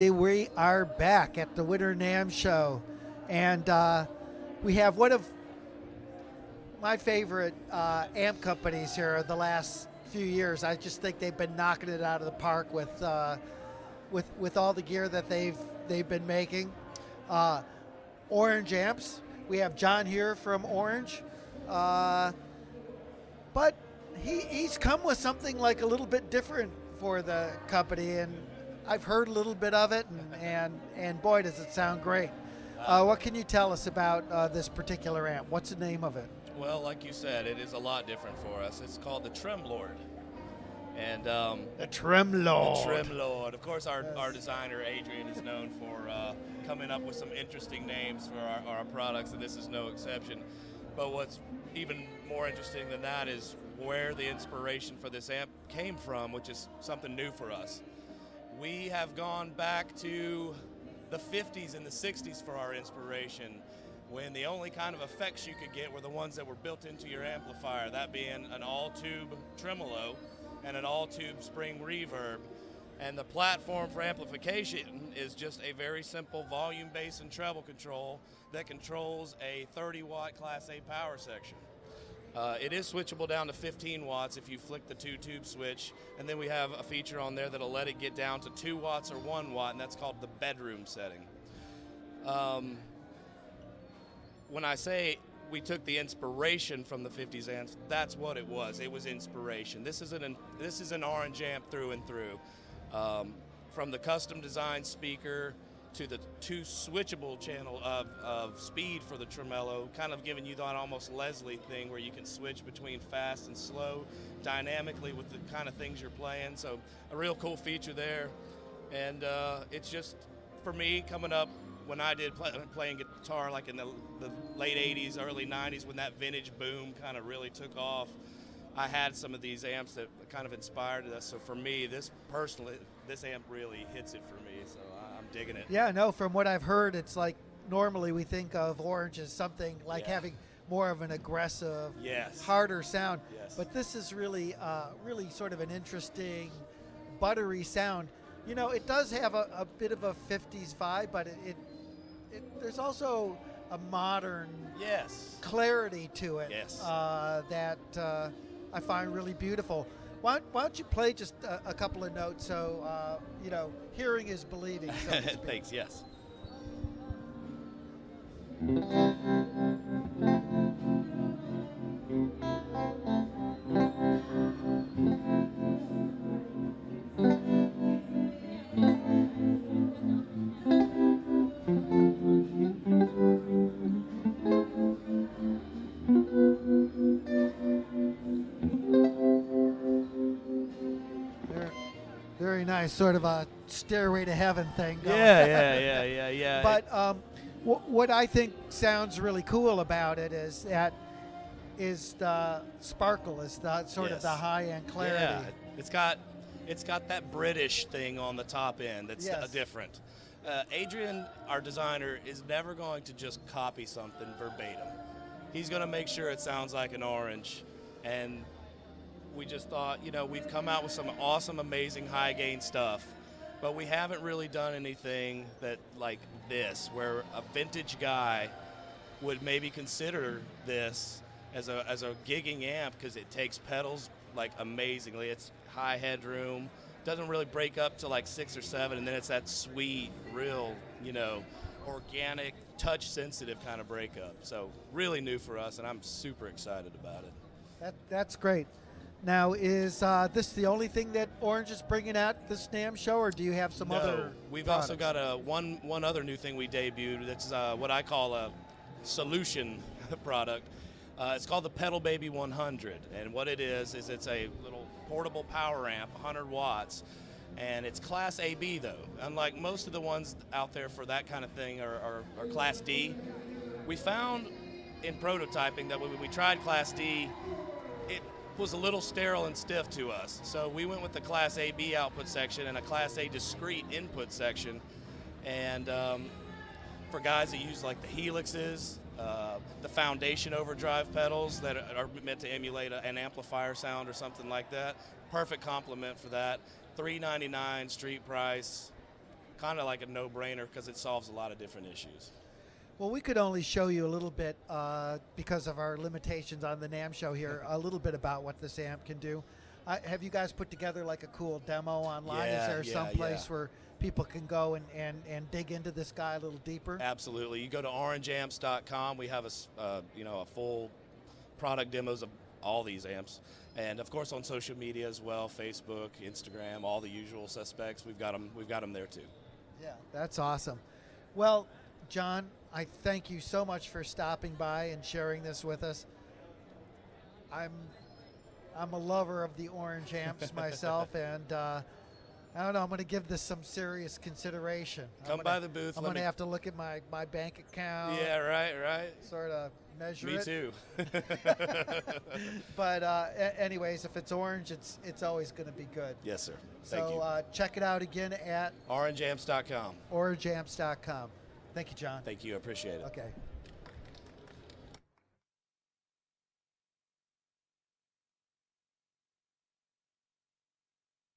We are back at the Winter NAMM show, and we have one of my favorite amp companies here the last few years. I just think they've been knocking it out of the park with all the gear that they've been making. Uh, Orange Amps. We have John here from Orange, but he's come with something like a little bit different for the company, and I've heard a little bit of it, and boy, does it sound great. What can you tell us about this particular amp? What's the name of it? Well, like you said, it is a lot different for us. It's called the Trim Lord. And the Trim Lord. The Trim Lord. Of course, our designer, Adrian, is known for coming up with some interesting names for our products, and this is no exception. But what's even more interesting than that is where the inspiration for this amp came from, which is something new for us. We have gone back to the 50s and the 60s for our inspiration, when the only kind of effects you could get were the ones that were built into your amplifier, that being an all-tube tremolo and an all-tube spring reverb. And the platform for amplification is just a very simple volume, bass, and treble control that controls a 30-watt Class A power section. It is switchable down to 15 watts if you flick the two-tube switch, and then we have a feature on there that'll let it get down to 2 watts or 1 watt, and that's called the bedroom setting. When I say we took the inspiration from the 50s amps, that's what it was. It was inspiration. This is an Orange amp through and through. From the custom designed speaker to the 2 switchable channel of speed for the tremolo, kind of giving you that almost Leslie thing where you can switch between fast and slow dynamically with the kind of things you're playing. So a real cool feature there. And it's just, for me, coming up when I did playing guitar like in the late 80s, early 90s, when that vintage boom kind of really took off, I had some of these amps that kind of inspired us. So for me, this amp really hits it for me. So I'm digging it. Yeah, no, from what I've heard, it's like normally we think of Orange as something like having more of an aggressive, harder sound. Yes. But this is really sort of an interesting, buttery sound. You know, it does have a bit of a 50s vibe, but there's also a modern clarity to it that I find really beautiful. Why don't you play just a couple of notes so, hearing is believing, so to speak. Thanks, yes. Very nice, sort of a Stairway to Heaven thing going. Yeah. But what I think sounds really cool about it is the sparkle, is the sort of the high-end clarity. Yeah, it's got that British thing on the top end that's different. Adrian, our designer, is never going to just copy something verbatim. He's going to make sure it sounds like an Orange, and we just thought, we've come out with some awesome, amazing high-gain stuff, but we haven't really done anything that like this, where a vintage guy would maybe consider this as a gigging amp, because it takes pedals like amazingly. It's high headroom, doesn't really break up to like 6 or 7, and then it's that sweet, real, organic, touch-sensitive kind of breakup. So really new for us, and I'm super excited about it. That's great. Now, is this the only thing that Orange is bringing at this NAMM show, or do you have some other We've products? also got one other new thing we debuted. That's what I call a solution product. It's called the Pedal Baby 100, and what it is it's a little portable power amp, 100 watts, and it's Class AB though. Unlike most of the ones out there for that kind of thing are Class D. We found in prototyping that when we tried Class D, it was a little sterile and stiff to us. So we went with the Class AB output section and a Class A discrete input section. And for guys that use like the helixes, the foundation overdrive pedals that are meant to emulate an amplifier sound or something like that, perfect complement for that. $399 street price. kind of like a no-brainer because it solves a lot of different issues. Well, we could only show you a little bit because of our limitations on the NAMM show here, a little bit about what this amp can do. Have you guys put together like a cool demo online? Is there some place where people can go and dig into this guy a little deeper? Absolutely. You go to orangeamps.com. We have a full product demos of all these amps. And of course on social media as well, Facebook, Instagram, all the usual suspects. We've got them there too. Yeah, that's awesome. Well, John, I thank you so much for stopping by and sharing this with us. I'm a lover of the Orange amps myself, and I don't know, I'm going to give this some serious consideration. Come by the booth. I'm going to have to look at my bank account. Yeah, right. Sort of measure it. Me too. But anyways, if it's Orange, it's always going to be good. Yes, sir. Thank you. Check it out again at orangeamps.com. orangeamps.com. Thank you, John. Thank you. I appreciate it. Okay.